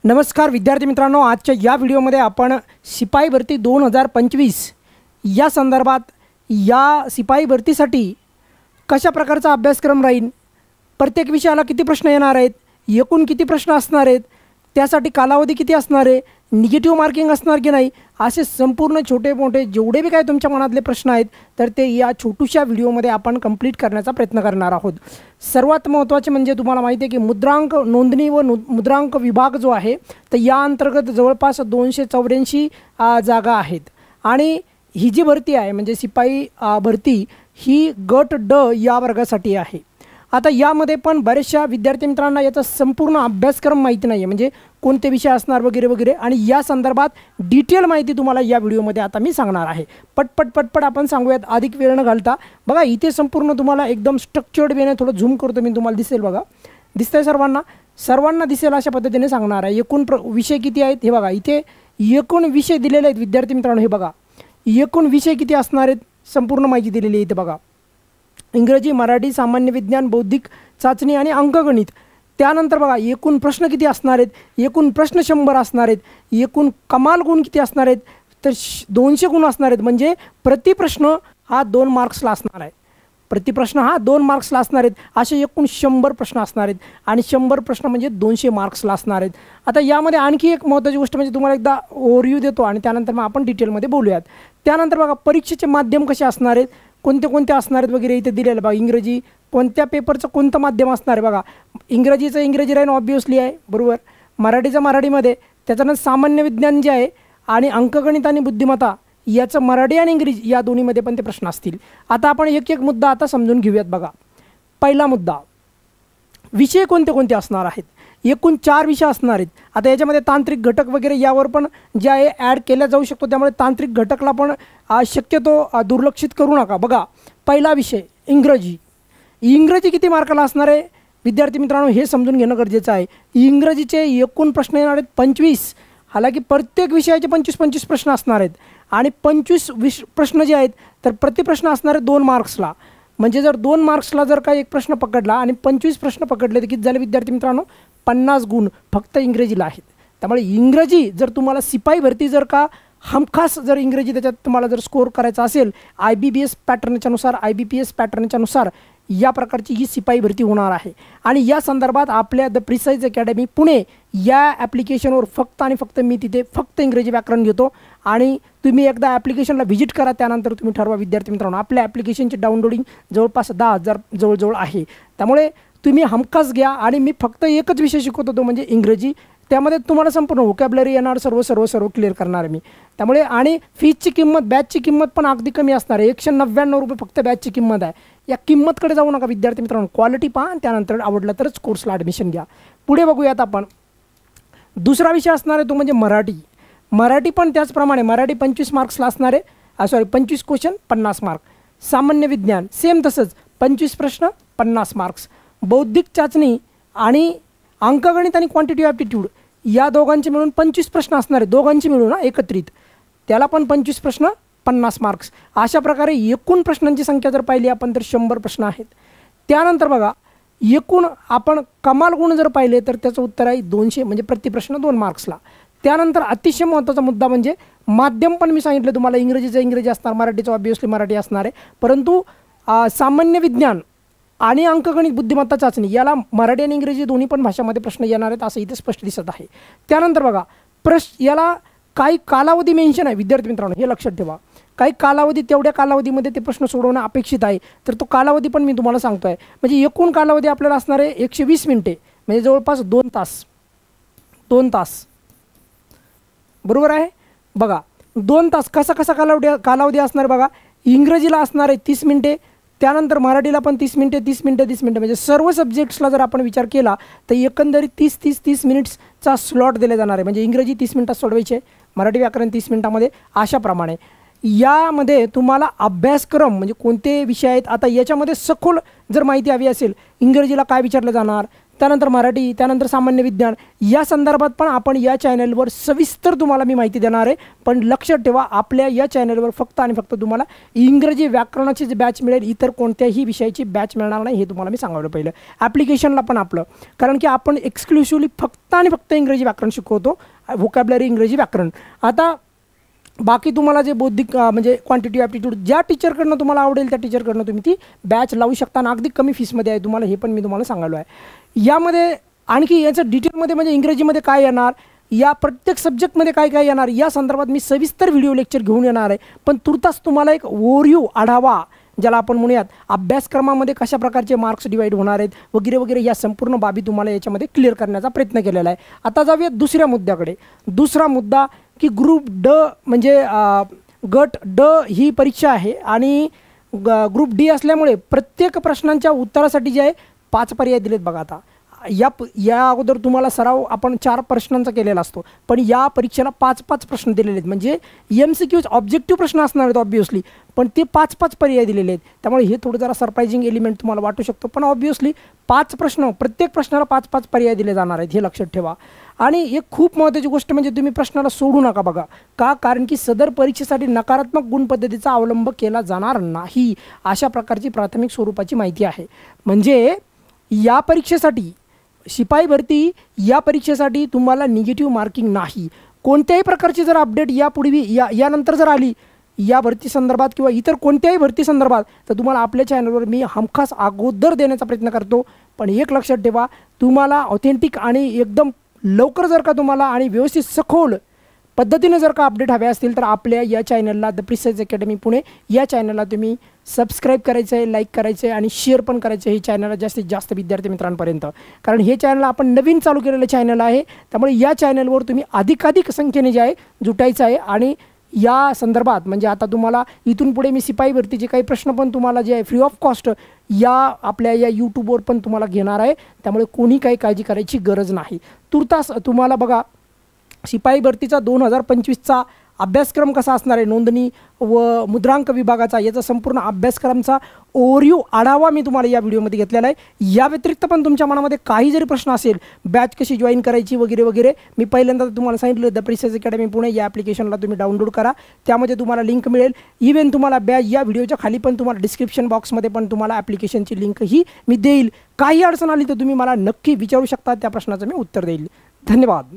नमस्कार विद्यार्थी मित्रांनो, आजच्या या व्हिडिओमध्ये आपण सिपाई भरती 2025 या संदर्भात या सिपाई भरतीसाठी कशा प्रकारचा अभ्यासक्रम राहील, प्रत्येक विषयाला किती प्रश्न येणार आहेत, एकूण किती प्रश्न असणार आहेत, त्यासाठी कालावधी किती असणार आहे, निगेटिव्ह मार्किंग असणार की नाही, असे संपूर्ण छोटे मोठे जेवढे भी काही तुमच्या मनातले प्रश्न आहेत तर ते या छोटूशा व्हिडिओमध्ये आपण कंप्लीट करण्याचा प्रयत्न करणार आहोत। सर्वात महत्त्वाचे म्हणजे तुम्हाला माहिती आहे की मुद्रांक नोंदणी व मुद्रांक विभाग जो आहे तर या अंतर्गत जवळपास 284 जागा आहेत आणि ही जी भरती आहे म्हणजे सिपाई भरती ही गट ड या वर्गासाठी आहे। आता यामध्ये पण बरेचशा विद्यार्थी मित्रांना याचा संपूर्ण अभ्यासक्रम माहिती नाही आहे, म्हणजे कोणते विषय असणार वगैरे वगैरे, आणि या संदर्भात डिटेल माहिती तुम्हाला या व्हिडिओमध्ये आता मी सांगणार आहे। पटपट आपण सांगूयात अधिक वेळ न घालता। बघा इथे संपूर्ण तुम्हाला एकदम स्ट्रक्चर्ड वेने थोडं झूम करतो मी, तुम्हाला दिसेल, बघा दिसतंय सर्वांना दिसेल अशा पद्धतीने सांगणार आहे। एकूण विषय किती आहेत हे बघा, इथे एकूण विषय दिलेले आहेत विद्यार्थी मित्रांनो, हे बघा एकूण विषय किती असणार आहेत संपूर्ण माहिती दिलेली आहे इथे बघा। इंग्रजी, मराठी, सामान्य विज्ञान, बौद्धिक चाचणी आणि अंकगणित। त्यानंतर बघा एकूण प्रश्न किती असणार आहेत, एकूण प्रश्न 100 असणार आहेत, एकूण कमाल गुण किती असणार आहेत तर 200 गुण असणार आहेत, म्हणजे प्रति प्रश्न हा 2 मार्क्सला असणार आहे, प्रति प्रश्न हा 2 मार्क्सला असणार आहेत। असे एकूण 100 प्रश्न असणार आहेत आणि 100 प्रश्न म्हणजे 200 मार्क्सला असणार आहेत। आता यामध्ये आणखी एक महत्त्वाची गोष्ट म्हणजे तुम्हाला एकदा ओव्हरव्ह्यू देतो आणि त्यानंतर मग आपण डिटेलमध्ये बोलूयात। त्यानंतर बघा परीक्षेचे माध्यम कसे असणार आहेत, कोणते असणार आहेत वगैरे इथे दिलेलं बघा। इंग्रजी कोणत्या पेपरचं कोणतं माध्यम असणार आहे बघा, इंग्रजीचं इंग्रजी राहीन ऑब्वियसली आहे बरोबर, मराठीचं मराठीमध्ये, त्याच्यानंतर सामान्य विज्ञान जे आहे आणि अंकगणित आणि बुद्धिमत्ता याचं मराठी आणि इंग्रजी या दोन्हीमध्ये पण ते प्रश्न असतील। आता आपण एक एक मुद्दा आता समजून घेऊयात। बघा पहिला मुद्दा, विषय कोणते असणार आहेत, एकूण 4 विषय असणार आहेत। आता याच्यामध्ये तांत्रिक घटक वगैरे यावर पण जे आहे ॲड केला जाऊ शकतो, त्यामुळे तांत्रिक घटकला पण शक्यतो दुर्लक्षित करू नका। बघा पहिला विषय इंग्रजी किती मार्काला असणार आहे विद्यार्थी मित्रांनो हे समजून घेणं गरजेचं आहे। इंग्रजीचे एकूण प्रश्न येणार आहेत 25, हालाकी प्रत्येक विषयाचे 25 प्रश्न असणार आहेत आणि 25 प्रश्न जे आहेत तर प्रति प्रश्न असणार आहे 2 मार्क्सला, म्हणजे जर 2 मार्क्सला जर का एक प्रश्न पकडला आणि 25 प्रश्न पकडले तर किती झाले विद्यार्थी मित्रांनो, 50 गुण फक्त इंग्रजीला आहेत। त्यामुळे इंग्रजी जर तुम्हाला सिपाई भरती जर का हमखास जर इंग्रजी त्याच्यात तुम्हाला जर स्कोर करायचा असेल IBBS पॅटर्नच्यानुसार, IBPS पॅटर्नच्यानुसार या प्रकारची ही सिपाई भरती होणार आहे। आणि या संदर्भात आपल्या द प्रिसाइज अकॅडमी पुणे या ॲप्लिकेशनवर फक्त आणि फक्त मी तिथे फक्त इंग्रजी व्याकरण घेतो आणि तुम्ही एकदा ॲप्लिकेशनला व्हिजिट करा, त्यानंतर तुम्ही ठरवा विद्यार्थी मित्रांनो। आपल्या ॲप्लिकेशनची डाउनलोडिंग जवळपास 10,000 जवळजवळ आहे, त्यामुळे तुम्ही हमखास घ्या आणि मी फक्त एकच विषय शिकवत होतो म्हणजे इंग्रजी, त्यामध्ये तुम्हाला संपूर्ण व्होकॅब्युलरी येणार, सर्व क्लिअर करणार मी। त्यामुळे आणि फीजची किंमत, बॅचची किंमत पण अगदी कमी असणार आहे, 199 रुपये फक्त बॅचची किंमत आहे। या किंमतकडे जाऊ नका विद्यार्थी मित्रांनो, क्वालिटी पहा आणि त्यानंतर आवडलं तरच कोर्सला ॲडमिशन घ्या। पुढे बघूयात आपण, दुसरा विषय असणार आहे तो म्हणजे मराठी पण त्याचप्रमाणे मराठी 25 मार्क्सला असणार आहे, 25 क्वेश्चन 50 मार्क। सामान्य विज्ञान सेम तसंच 25 प्रश्न 50 मार्क्स। बौद्धिक चाचणी आणि अंकगणित आणि क्वांटिटिव्ह ॲप्टिट्यूड या दोघांचे मिळून 25 प्रश्न असणार आहेत, दोघांचे मिळून एकत्रित, त्याला पण 25 प्रश्न 50 मार्क्स। अशा प्रकारे एकूण प्रश्नांची संख्या जर पाहिली आपण तर 100 प्रश्न आहेत। त्यानंतर बघा एकूण आपण कमाल गुण जर पाहिले तर त्याचं उत्तर आहे 200, म्हणजे प्रति प्रश्न 2 मार्क्सला। त्यानंतर अतिशय महत्त्वाचा मुद्दा म्हणजे माध्यम पण मी सांगितलं तुम्हाला, इंग्रजीचं इंग्रजी असणार, मराठीचं ऑब्वियसली मराठी असणार आहे, परंतु सामान्य विज्ञान आणि अंकगणित बुद्धिमत्ता चाचणी याला मराठी आणि इंग्रजी दोन्ही पण भाषामध्ये प्रश्न येणार आहेत असं इथे स्पष्ट दिसत आहे। त्यानंतर बघा याला काही कालावधी मेन्शन आहे विद्यार्थी मित्रांनो, हे लक्षात ठेवा, काही कालावधी, तेवढ्या कालावधीमध्ये ते प्रश्न सोडवणं अपेक्षित आहे, तर तो कालावधी पण मी तुम्हाला सांगतो आहे। म्हणजे एकूण कालावधी आपल्याला असणार आहे 120 मिनिटे, म्हणजे जवळपास 2 तास बरोबर आहे। बघा 2 तास कसा कालावधी असणार बघा, इंग्रजीला असणार आहे 30 मिनिटे, त्यानंतर मराठीला पण 30 मिनिटे, म्हणजे सर्व सब्जेक्ट्सला जर आपण विचार केला तर एकंदरीत 30 मिनिट्सचा स्लॉट दिला जाणार आहे, म्हणजे इंग्रजी 30 मिनिटात सोडवायचे, मराठी व्याकरण 30 मिनिटामध्ये। अशाप्रमाणे यामध्ये तुम्हाला अभ्यासक्रम म्हणजे कोणते विषय आहेत, आता याच्यामध्ये सखोल जर माहिती हवी असेल, इंग्रजीला काय विचारलं जाणार, त्यानंतर मराठी, त्यानंतर सामान्य विज्ञान या संदर्भात पण आपण या चॅनलवर सविस्तर तुम्हाला मी माहिती देणार आहे. पण लक्षात ठेवा, आपल्या या चॅनलवर फक्त आणि फक्त तुम्हाला इंग्रजी व्याकरणाची जी बॅच मिळेल, इतर कोणत्याही विषयाची बॅच मिळणार नाही. हे तुम्हाला मी सांगावलं पहिलं. ॲप्लिकेशनला पण आपलं, कारण की आपण एक्सक्लुसिव्हली फक्त आणि फक्त इंग्रजी व्याकरण शिकवतो, व्होकॅब्लरी इंग्रजी व्याकरण. आता बाकी तुम्हाला जे बौद्धिक म्हणजे क्वांटिटी ॲप्टिट्यूड ज्या टीचरकडनं तुम्हाला आवडेल त्या टीचरकडनं तुम्ही ती बॅच लावू शकता आणि अगदी कमी फीसमध्ये आहे तुम्हाला, हे पण मी तुम्हाला सांगायलो आहे. यामध्ये आणखी याचं डिटेलमध्ये म्हणजे इंग्रजीमध्ये काय येणार, या प्रत्येक सब्जेक्टमध्ये काय काय येणार या संदर्भात मी सविस्तर व्हिडिओ लेक्चर घेऊन येणार आहे. पण तुर्तास तुम्हाला एक ओव्हरव्ह्यू आढावा, ज्याला आपण म्हणूयात अभ्यासक्रमामध्ये कशा प्रकारचे मार्क्स डिवाईड होणार आहेत वगैरे वगैरे, या संपूर्ण बाबी तुम्हाला याच्यामध्ये क्लिअर करण्याचा प्रयत्न केलेला आहे. आता जाऊयात दुसऱ्या मुद्द्याकडे. दुसरा मुद्दा की ग्रुप ड म्हणजे गट ड ही परीक्षा आहे आणि ग्रुप डी असल्यामुळे प्रत्येक प्रश्नांच्या उत्तरासाठी जे आहे 5 पर्याय दिलेत. बघा आता या अगोदर तुम्हाला सराव आपण 4 प्रश्नांचा केलेला असतो, पण या परीक्षेला 5-5 प्रश्न दिलेले आहेत. म्हणजे MCQs ऑब्जेक्टिव्ह प्रश्न असणार आहेत ऑब्व्हियसली, पण ते 5-5 पर्याय दिलेले आहेत. त्यामुळे हे थोडं जरा सरप्रायझिंग एलिमेंट तुम्हाला वाटू शकतो, पण ऑब्व्हियसली 5 प्रश्न, प्रत्येक प्रश्नाला 5-5 पर्याय दिले जाणार आहेत, हे लक्षात ठेवा. आणि एक खूप महत्त्वाची गोष्ट म्हणजे तुम्ही प्रश्नाला सोडू नका. बघा का, कारण की सदर परीक्षेसाठी नकारात्मक गुण पद्धतीचा अवलंब केला जाणार नाही, अशा प्रकारची प्राथमिक स्वरूपाची माहिती आहे. म्हणजे या परीक्षेसाठी, शिपाई भरती या परीक्षेसाठी तुम्हाला निगेटिव्ह मार्किंग नाही. कोणत्याही प्रकारची जर अपडेट यापूर्वी यानंतर जर आली या भरती संदर्भात किंवा इतर कोणत्याही भरती संदर्भात, तर तुम्हाला आपल्या चॅनलवर मी हमखास अगोदर देण्याचा प्रयत्न करतो. पण एक लक्षात ठेवा, तुम्हाला ऑथेंटिक आणि एकदम लवकर जर का तुम्हाला आणि व्यवस्थित सखोल पद्धतीने जर का अपडेट हवे असतील तर आपल्या या चॅनलला द प्रिसाइज अकॅडमी पुणे या चॅनलला तुम्ही सबस्क्राईब करायचं आहे, लाईक करायचं आहे आणि शेअर पण करायचं आहे हे चॅनलला जास्तीत जास्त विद्यार्थी मित्रांपर्यंत. कारण हे चॅनल आपण नवीन चालू केलेलं चॅनल आहे, त्यामुळे या चॅनलवर तुम्ही अधिकाधिक संख्येने जे आहे जुटायचं आहे. आणि या संदर्भात म्हणजे आता तुम्हाला इथून पुढे मी शिपाई भरतीचे काही प्रश्न पण तुम्हाला जे आहे फ्री ऑफ कॉस्ट या आपल्या या यूट्यूबवर पण तुम्हाला घेणार आहे, त्यामुळे कोणी काही काळजी करायची गरज नाही. तुर्तास तुम्हाला बघा शिपाई भरतीचा 2025चा अभ्यासक्रम कसा असणार आहे, नोंदणी व मुद्रांक विभागाचा याचा संपूर्ण अभ्यासक्रमाचा ओव्हरव्ह्यू आढावा मी तुम्हाला या व्हिडिओमध्ये घेतलेला आहे. या व्यतिरिक्त पण तुमच्या मनामध्ये काही जरी प्रश्न असेल, बॅच कशी जॉईन करायची वगैरे वगैरे, मी पहिल्यांदा तुम्हाला सांगितलं द प्रिसाइज अकॅडमी पुणे या ॲप्लिकेशनला तुम्ही डाउनलोड करा, त्यामध्ये तुम्हाला लिंक मिळेल. इव्हन तुम्हाला बॅच या व्हिडिओच्या खाली पण तुम्हाला डिस्क्रिप्शन बॉक्समध्ये पण तुम्हाला ॲप्लिकेशनची लिंकही मी देईल. काही अडचण आली तर तुम्ही मला नक्की विचारू शकता, त्या प्रश्नाचं मी उत्तर देईल. धन्यवाद.